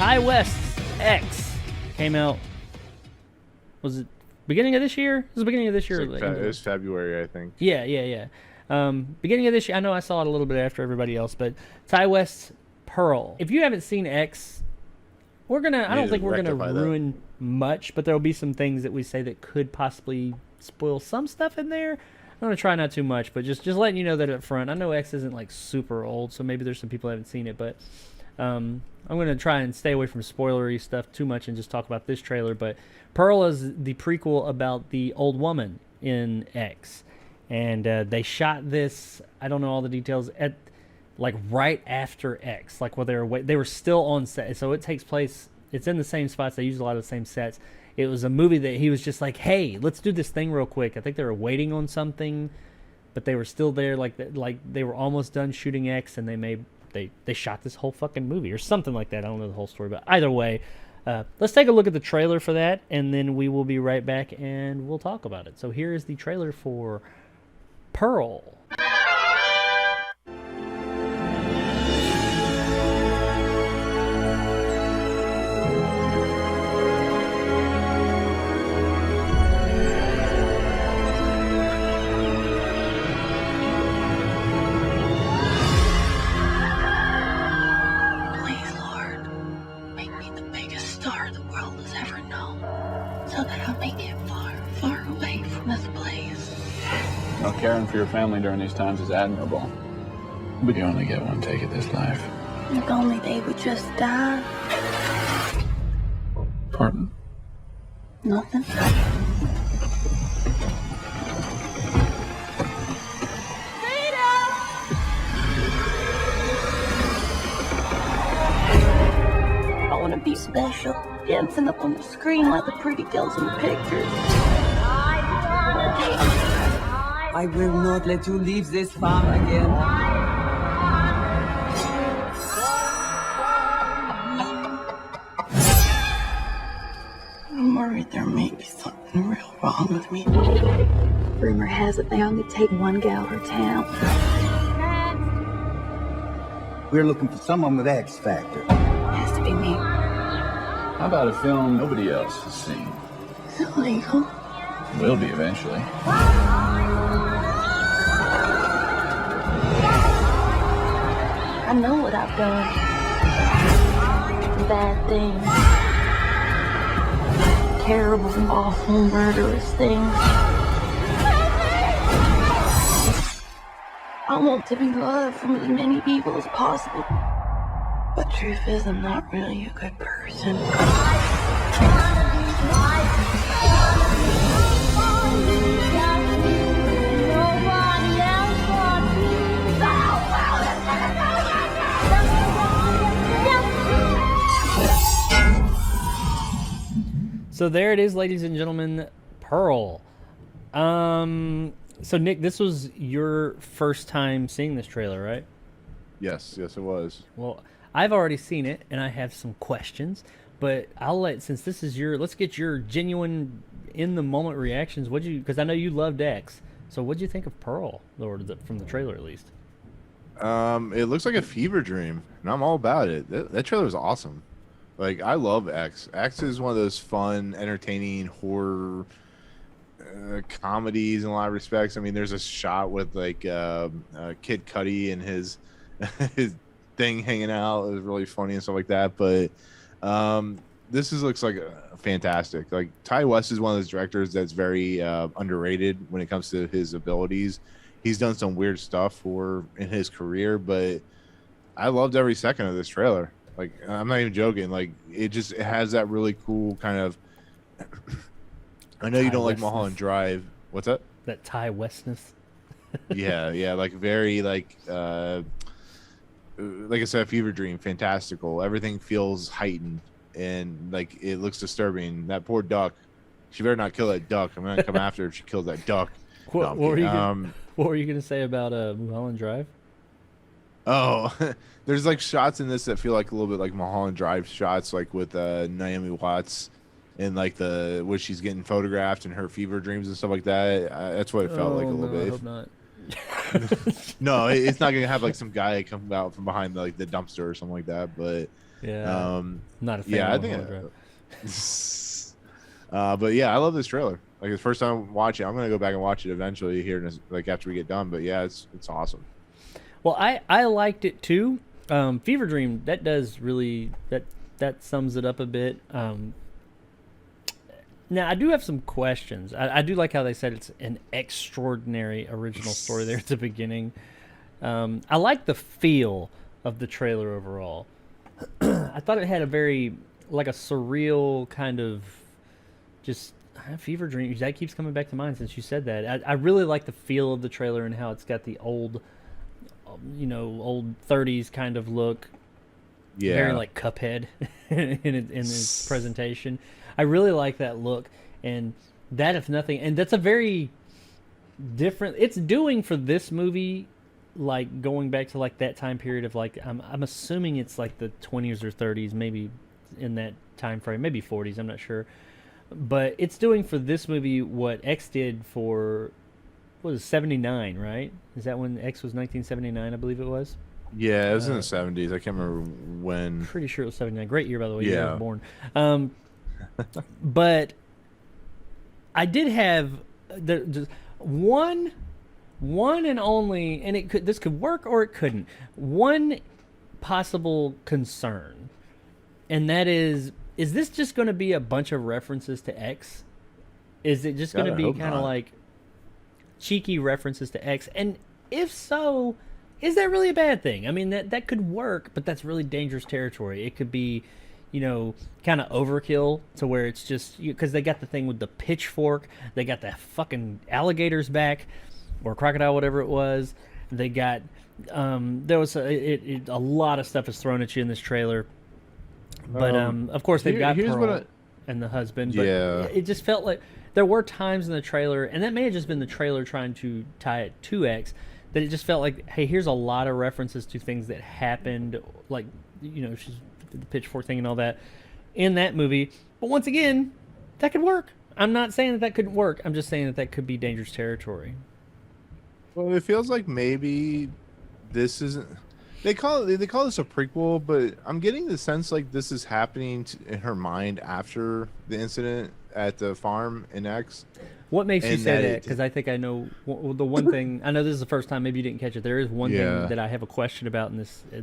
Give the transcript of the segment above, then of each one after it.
Ty West's X came out. Was it beginning of this year? It was the beginning of this year. It was February, I think. Yeah. Beginning of this year. I know I saw it a little bit after everybody else, but Ty West's Pearl. If you haven't seen X, I don't think we're gonna ruin much, but there'll be some things that we say that could possibly spoil some stuff in there. I'm gonna try not too much, but just letting you know that up front. I know X isn't like super old, so maybe there's some people that haven't seen it, but I'm gonna try and stay away from spoilery stuff too much and just talk about this trailer. But Pearl is the prequel about the old woman in X, and they shot this. I don't know all the details at like right after X, like while they were still on set. So it takes place. It's in the same spots. They use a lot of the same sets. It was a movie that he was just like, hey, let's do this thing real quick. I think they were waiting on something, but they were still there. Like they were almost done shooting X, and they shot this whole fucking movie or something like that. I don't know the whole story, but either way, let's take a look at the trailer for that, and then we will be right back and we'll talk about it. So here is the trailer for Pearl. Caring for your family during these times is admirable. But you only get one take at this life. If only they would just die. Pardon? Nothing. I want to be special, dancing up on the screen like the pretty girls in the pictures. I will not let you leave this farm again. I'm worried there may be something real wrong with me. Rumor has it they only take one gal per town. We're looking for someone with X Factor. Has to be me. How about a film nobody else has seen? Is it legal? Will be eventually. I know what I've done. Bad things. Terrible, awful, murderous things. I want to be loved from as many people as possible. But truth is, I'm not really a good person. So there it is, ladies and gentlemen, Pearl. So Nick, this was your first time seeing this trailer, right? Yes, it was. Well, I've already seen it, and I have some questions, but since this is let's get your genuine, in-the-moment reactions. Because I know you loved X, so what'd you think of Pearl, from the trailer at least? It looks like a fever dream, and I'm all about it. That trailer was awesome. Like, I love X. X is one of those fun, entertaining horror comedies in a lot of respects. I mean, there's a shot with like Kid Cudi and his his thing hanging out. It was really funny and stuff like that. But this looks like fantastic. Like, Ty West is one of those directors that's very underrated when it comes to his abilities. He's done some weird stuff in his career, but I loved every second of this trailer. Like, I'm not even joking. Like, it has that really cool kind of. I know you don't like Mulholland Drive. What's that? That Ty Westness. yeah, like very like I said, fever dream, fantastical. Everything feels heightened and like it looks disturbing. That poor duck. She better not kill that duck. I'm gonna come after her if she kills that duck. What were you gonna say about Mulholland Drive? Oh, there's like shots in this that feel like a little bit like Mulholland Drive shots, like with Naomi Watts and like where she's getting photographed and her fever dreams and stuff like that. That's what it felt like a little bit. I hope not. No, it's not gonna have like some guy come out from behind the dumpster or something like that. But Yeah. Not a fan yeah, I of think. Mulholland But yeah, I love this trailer. Like the first time I watch it, I'm gonna go back and watch it eventually here, like after we get done. But yeah, it's awesome. Well, I liked it too. Fever Dream, that does really that sums it up a bit. Now I do have some questions. I do like how they said it's an extraordinary original story there at the beginning. I like the feel of the trailer overall. I thought it had a very like a surreal kind of just Fever Dream. That keeps coming back to mind since you said that. I really like the feel of the trailer and how it's got the old 30s kind of look. Yeah, very like Cuphead in its presentation. I really like that look, and that if nothing, and that's a very different. It's doing for this movie, like going back to like that time period of like I'm assuming it's like the 20s or 30s, maybe in that time frame, maybe 40s. I'm not sure, but it's doing for this movie what X did for. What was it, 79, right? Is that when X was 1979? I believe it was. Yeah, it was in the 70s. I can't remember when. Pretty sure it was 79. Great year, by the way. Yeah. I was born. But I did have just one and only, and this could work or it couldn't. One possible concern, and that is this just going to be a bunch of references to X? Is it just going to be kind of like cheeky references to X? And if so, is that really a bad thing? I mean, that could work, but that's really dangerous territory. It could be, kind of overkill to where it's just because they got the thing with the pitchfork, they got the fucking alligator's back or crocodile, whatever it was. They got there was a lot of stuff is thrown at you in this trailer, but of course they've got Pearl and the husband. But yeah, it just felt like there were times in the trailer, and that may have just been the trailer trying to tie it to X, that it just felt like, hey, here's a lot of references to things that happened, like, she's the pitchfork thing and all that in that movie. But once again, that could work. I'm not saying that couldn't work. I'm just saying that could be dangerous territory. Well, it feels like maybe this isn't. They call this a prequel, but I'm getting the sense like this is happening in her mind after the incident at the farm in X. What makes you say that? Because I think I know the one thing. I know this is the first time. Maybe you didn't catch it. There is one thing that I have a question about in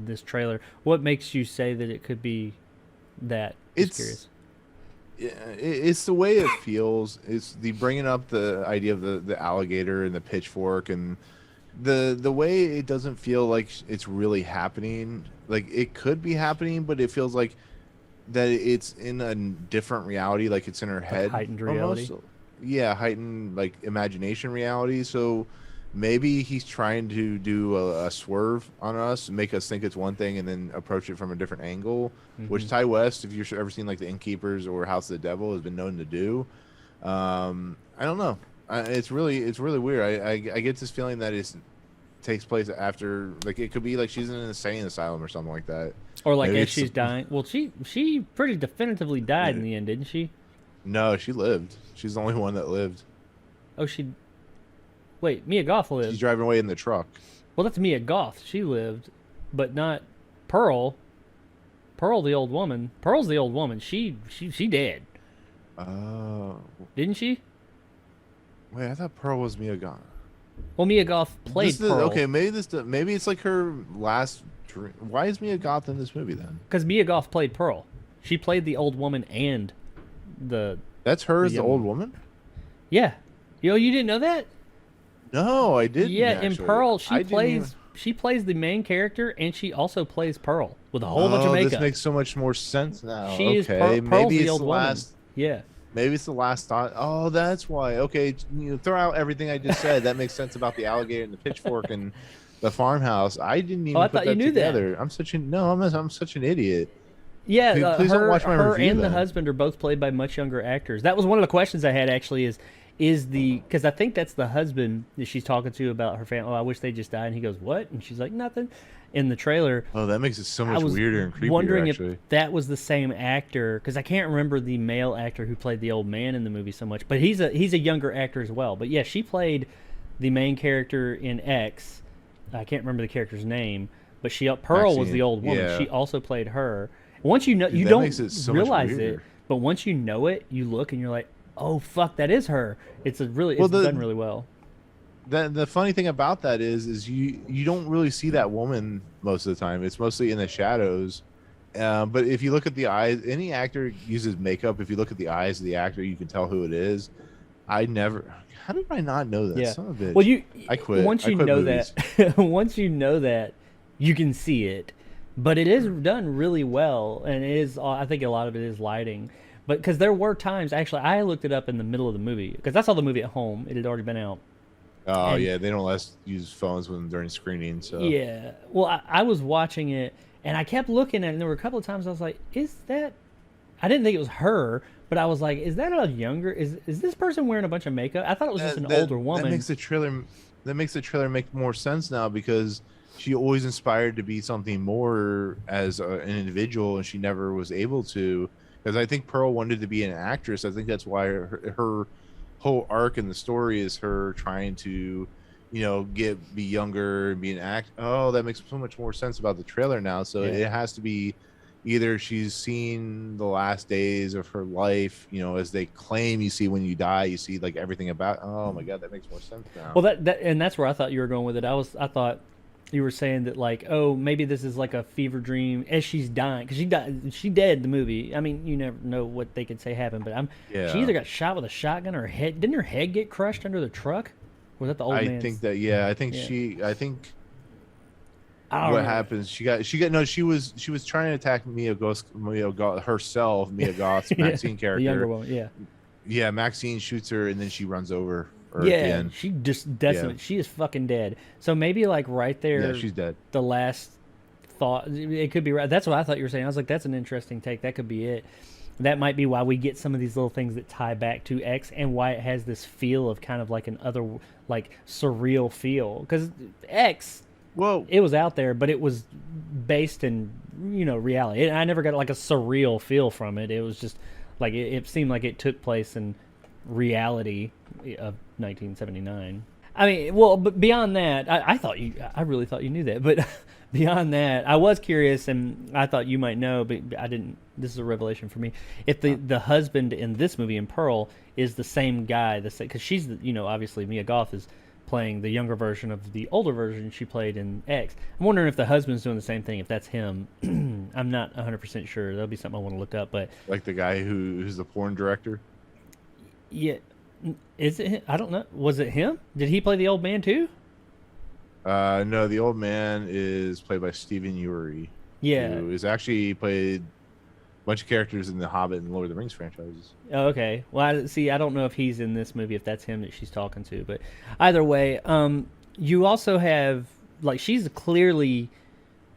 this trailer. What makes you say that it could be that? Just curious. It's the way it feels. It's the bringing up the idea of the alligator and the pitchfork and the way it doesn't feel like it's really happening. Like it could be happening, but it feels like that it's in a different reality. Like it's in her head. Heightened reality. Almost. Yeah, heightened like imagination reality. So maybe he's trying to do a swerve on us, make us think it's one thing, and then approach it from a different angle. Mm-hmm. Which Ty West, if you've ever seen like The Innkeepers or House of the Devil, has been known to do. I don't know. It's really weird. I get this feeling that it takes place after, like it could be like she's in an insane asylum or something like that. Or like as she's dying. Well, she pretty definitively died in the end, didn't she? No, she lived. She's the only one that lived. Oh, wait, Mia Goth lived. She's driving away in the truck. Well, that's Mia Goth. She lived, but not Pearl. Pearl's the old woman. She dead. Oh. Didn't she? Wait, I thought Pearl was Mia Goth. Well, Mia Goth played Pearl. Okay, maybe it's like her last dream. Why is Mia Goth in this movie then? Because Mia Goth played Pearl. She played the old woman and That's her as the old woman? Yeah. You didn't know that? No, I didn't. Yeah, in Pearl, she plays the main character, and she also plays Pearl with a whole bunch of makeup. This makes so much more sense now. She is Pearl's maybe the it's old the woman. last. Yeah. Maybe it's the last thought. Oh, that's why. Okay, throw out everything I just said. That makes sense about the alligator and the pitchfork and the farmhouse. I didn't even put that together. I'm such an idiot. Yeah, please don't watch my her review, and then. the husband are both played by much younger actors. That was one of the questions I had actually. Because I think that's the husband that she's talking to about her family. Oh, I wish they just died. And he goes, what? And she's like, nothing. In the trailer. Oh, that makes it so much weirder and creepier. Wondering actually. if that was the same actor, because I can't remember the male actor who played the old man in the movie so much. But he's a younger actor as well. But yeah, she played the main character in X. I can't remember the character's name, but Pearl was the old woman. Yeah. She also played her. Once you know, Dude, you that don't makes it so much realize it, weirder. but once you know it, you look and you're like, oh fuck, that is her. It's Well, done really well. The funny thing about that is you don't really see that woman most of the time. It's mostly in the shadows. But if you look at the eyes, any actor uses makeup. If you look at the eyes of the actor, you can tell who it is. I never. How did I not know that? Yeah. Son of a bitch. Well, I quit. Once I you quit know movies. that, once you know that, you can see it. But it is done really well, and it is. I think a lot of it is lighting. But because there were times, actually, I looked it up in the middle of the movie because I saw the movie at home. It had already been out. Oh And- yeah, they don't let us use phones during screening. So Yeah. Well, I was watching it, and I kept looking at it, and there were a couple of times I was like, is that... I didn't think it was her, but I was like, is that a younger... Is this person wearing a bunch of makeup? I thought it was just an older woman. That makes the trailer make more sense now because she always inspired to be something more as an individual, and she never was able to. Because I think Pearl wanted to be an actress. I think that's why her whole arc in the story is her trying to, be younger and be an act. Oh, that makes so much more sense about the trailer now. So Yeah. it has to be either she's seen the last days of her life, as they claim you see when you die, you see like everything about. Oh my god, that makes more sense now. Well, and that's where I thought you were going with it. I thought you were saying that like, oh, maybe this is like a fever dream as she's dying because she died. She dead in the movie. I mean, you never know what they could say happened, but Yeah. she either got shot with a shotgun or her head. Didn't her head get crushed under the truck? Or was that the old I man's? think that I think Yeah. what don't know. happens, she was trying to attack Mia Goth herself, Mia Goth's Yeah, Maxine character. the younger one, yeah. Yeah, Maxine shoots her and then she runs over her at the Yeah, end. she just decimate. She is fucking dead. So maybe like right there, Yeah, she's dead. the last thought, it could be right. That's what I thought you were saying. I was like, that's an interesting take. That could be it. That might be why we get some of these little things that tie back to X and why it has this feel of kind of like an other, like surreal feel. Because X, Well, it was out there, but it was based in, reality. I never got like a surreal feel from it. It was just like, it seemed like it took place in reality of 1979. I mean, well, but beyond that, I really thought you knew that. But beyond that, I was curious, and I thought you might know, but I didn't. This is a revelation for me. If the husband in this movie in Pearl is the same guy, because she's obviously Mia Goth is playing the younger version of the older version she played in X. I'm wondering if the husband's doing the same thing. If that's him, I'm not 100% sure. That'll be something I want to look up. But like the guy who's the porn director. yeah, is it him? I don't know. Was it him? Did he play the old man too? No, the old man is played by Stephen Uri. Yeah. Who is actually played a bunch of characters in the Hobbit and Lord of the Rings franchises. Oh, okay. Well, I don't know if he's in this movie, if that's him that she's talking to, but either way, you also have like she's clearly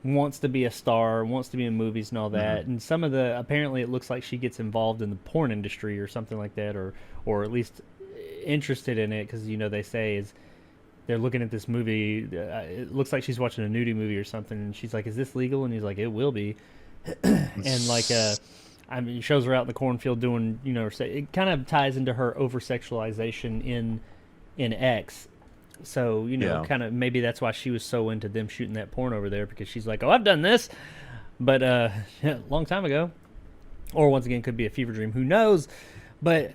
wants to be a star, wants to be in movies and all that, and some of the apparently it looks like she gets involved in the porn industry or something like that, or at least interested in it because they say is they're looking at this movie. It looks like she's watching a nudie movie or something, and she's like, "Is this legal?" And he's like, "It will be." And like, I mean, it shows her out in the cornfield doing, it kind of ties into her over sexualization in X. So Yeah. kind of maybe that's why she was so into them shooting that porn over there because she's like, "Oh, I've done this," but yeah, long time ago, or once again, could be a fever dream. Who knows? But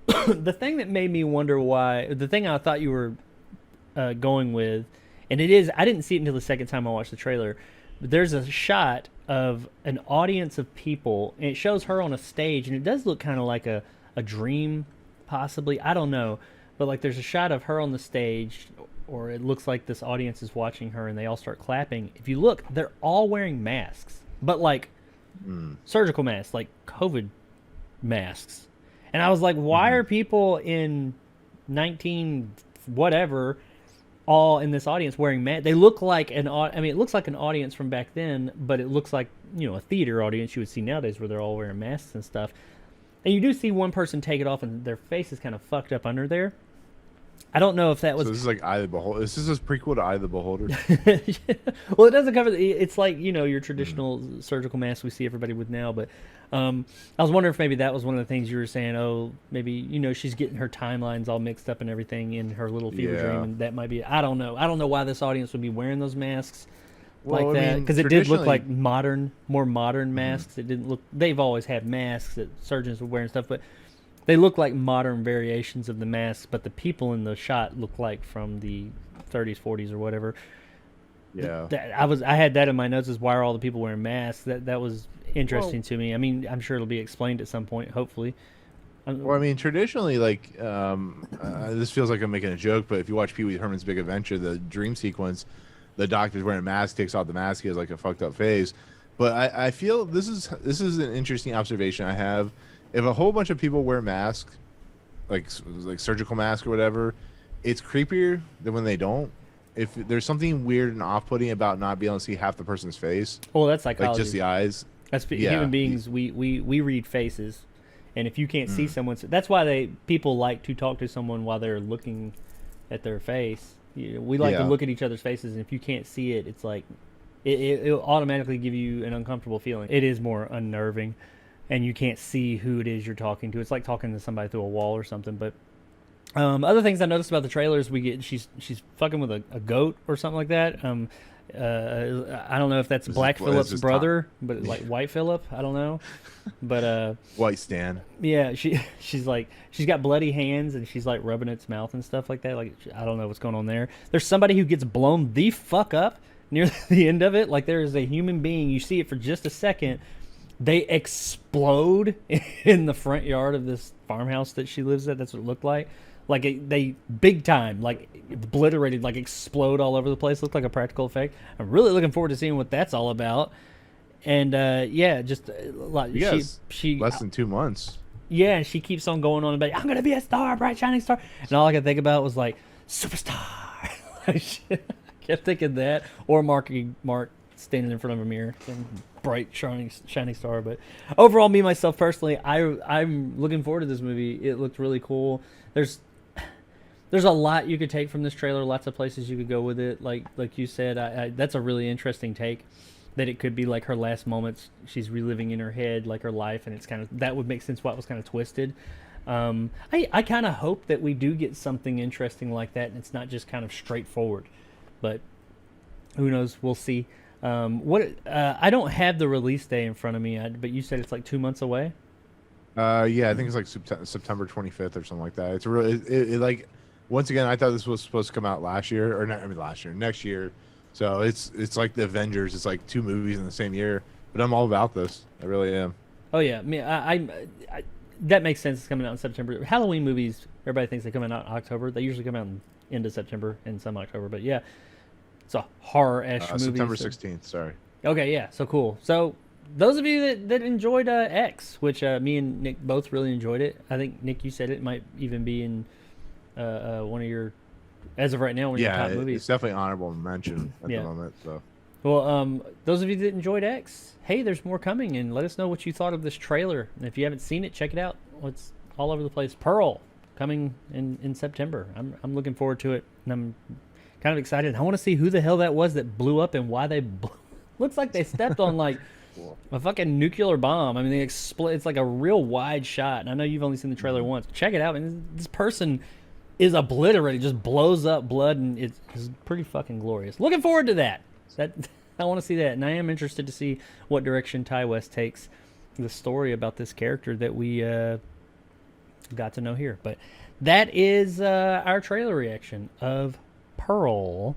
the thing that made me wonder why, the thing I thought you were going with, and it is, I didn't see it until the second time I watched the trailer, but there's a shot of an audience of people, and it shows her on a stage, and it does look kind of like a dream, possibly. I don't know. But like there's a shot of her on the stage, or it looks like this audience is watching her, and they all start clapping. If you look, they're all wearing masks, but like surgical masks, like COVID masks. And I was like, why are people in 19 whatever all in this audience wearing masks? They look like it looks like an audience from back then, but it looks like, a theater audience you would see nowadays where they're all wearing masks and stuff. And you do see one person take it off and their face is kind of fucked up under there. I don't know if that was... So this is like Eye of the Beholder. This is a prequel to Eye of the Beholder. Well, it doesn't cover... It's like, your traditional surgical mask we see everybody with now. But I was wondering if maybe that was one of the things you were saying. Oh, maybe, she's getting her timelines all mixed up and everything in her little fever dream. And that might be... I don't know. I don't know why this audience would be wearing those masks. like I that, mean, because it did look traditionally- like more modern masks. It didn't look. They've always had masks that surgeons would wear and stuff, but they look like modern variations of the masks. But the people in the shot look like from the 30s, 40s, or whatever. Yeah. I had that in my notes as why are all the people wearing masks. That was interesting to me. I mean, I'm sure it'll be explained at some point, hopefully. Well, I mean, traditionally, like, this feels like I'm making a joke, but if you watch Pee Wee Herman's Big Adventure, the dream sequence, the doctor's wearing a mask, takes off the mask, he has like a fucked up face. But I feel this is an interesting observation I have. If a whole bunch of people wear masks, like surgical masks or whatever, it's creepier than when they don't. If there's something weird and off-putting about not being able to see half the person's face, Well, that's psychology. like just the eyes. That's Yeah. human beings. We read faces, and if you can't see someone, that's why people like to talk to someone while they're looking at their face. We like to Yeah. look at each other's faces, and if you can't see it, it's like it'll automatically give you an uncomfortable feeling. It is more unnerving, and you can't see who it is you're talking to. It's like talking to somebody through a wall or something. But other things I noticed about the trailers, she's fucking with a goat or something like that. I don't know if that's Black this Phillip's is brother, but like White Phillip, I don't know. But White Stan. yeah, she's got bloody hands and she's like rubbing its mouth and stuff like that. Like I don't know what's going on there. There's somebody who gets blown the fuck up near the end of it. Like there is a human being. You see it for just a second. They explode in the front yard of this farmhouse that she lives at. That's what it looked like. Like they big time, like obliterated, like explode all over the place. Looked like a practical effect. I'm really looking forward to seeing what that's all about. And yeah, just like she Less than 2 months. yeah, she keeps on going on about I'm gonna be a star, bright shining star, and all I could think about was like superstar. I kept thinking that, or Mark standing in front of a mirror and bright shining star. But overall, me myself personally, I'm looking forward to this movie. It looked really cool. There's a lot you could take from this trailer. Lots of places you could go with it. Like you said, that's a really interesting take. That it could be like her last moments. She's reliving in her head like her life, and it's kind of that would make sense why it was kind of twisted. I kind of hope that we do get something interesting like that, and it's not just kind of straightforward. But who knows? We'll see. I don't have the release day in front of me, but you said it's like 2 months away. Yeah, I think it's like September 25th or something like that. It's really it like once again, I thought this was supposed to come out last year or not. I mean next year. So it's like the Avengers. It's like 2 movies in the same year. But I'm all about this. I really am. Oh yeah, I mean, I that makes sense. It's coming out in September. Halloween movies, everybody thinks they come out in October. They usually come out in end of September and some October. But yeah, it's a horror-ish movie. September 16th. Sorry. Okay, yeah, so cool. So those of you that enjoyed X, which me and Nick both really enjoyed it. I think Nick, you said it might even be in one of your, as of right now, one of your top movies. It's definitely honorable mention at Yeah. the moment. So. Well, those of you that enjoyed X, hey, there's more coming, and let us know what you thought of this trailer. And if you haven't seen it, check it out. It's all over the place. Pearl coming in September. I'm looking forward to it, and I'm kind of excited. I want to see who the hell that was that blew up and why they looks like they stepped on like a fucking nuclear bomb. I mean, they explode. It's like a real wide shot, and I know you've only seen the trailer once. Check it out, and this person is obliterated, just blows up blood, and it's pretty fucking glorious. Looking forward to that. I want to see that, and I am interested to see what direction Ti West takes the story about this character that we got to know here. But that is our trailer reaction of Pearl.